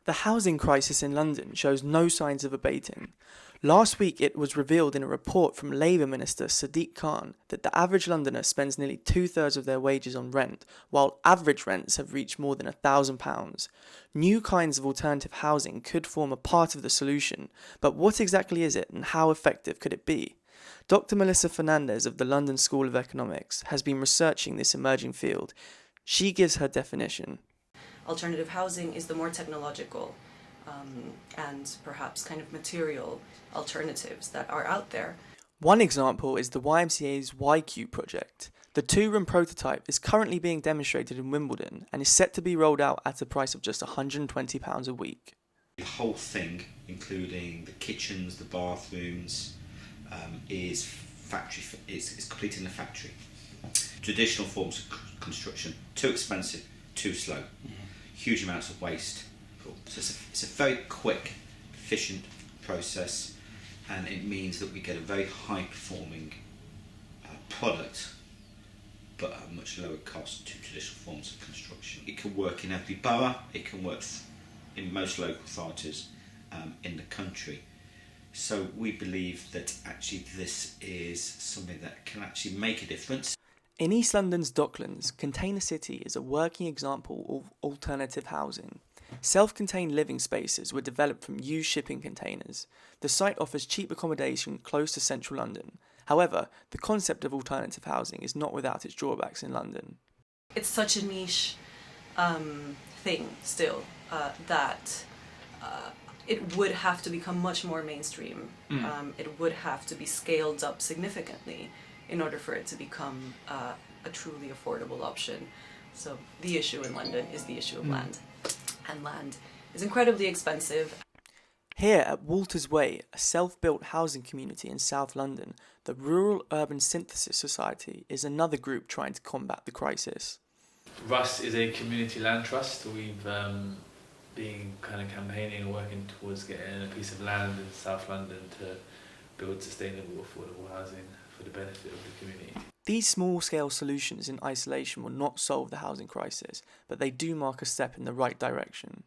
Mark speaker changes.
Speaker 1: The housing crisis in London shows no signs of abating. Last week, it was revealed in a report from Labour Minister Sadiq Khan that the average Londoner spends nearly two-thirds of their wages on rent, while average rents have reached more than £1,000. New kinds of alternative housing could form a part of the solution, but what exactly is it and how effective could it be? Dr. Melissa Fernandez of the London School of Economics has been researching this emerging field. She gives her definition.
Speaker 2: Alternative housing is the more technological and perhaps kind of material alternatives that are out there.
Speaker 1: One example is the YMCA's YQ project. The two-room prototype is currently being demonstrated in Wimbledon and is set to be rolled out at a price of just £120 a week.
Speaker 3: The whole thing, including the kitchens, the bathrooms, is complete in the factory. Traditional forms of construction, too expensive, too slow, huge amounts of waste. So it's a very quick, efficient process, and it means that we get a very high-performing product, but at a much lower cost to traditional forms of construction. It can work in every borough, it can work in most local authorities in the country. So we believe that actually this is something that can actually make a difference.
Speaker 1: In East London's Docklands, Container City is a working example of alternative housing. Self-contained living spaces were developed from used shipping containers. The site offers cheap accommodation close to central London. However, the concept of alternative housing is not without its drawbacks in London.
Speaker 2: It's such a niche thing still that it would have to become much more mainstream. It would have to be scaled up significantly in order for it to become a truly affordable option. So the issue in London is the issue of land. And land is incredibly expensive.
Speaker 1: Here at Walters Way, a self-built housing community in South London, the Rural Urban Synthesis Society is another group trying to combat the crisis.
Speaker 4: RUS is a community land trust. We've been kind of campaigning and working towards getting a piece of land in South London to build sustainable, affordable housing for the benefit of the community.
Speaker 1: These small-scale solutions in isolation will not solve the housing crisis, but they do mark a step in the right direction.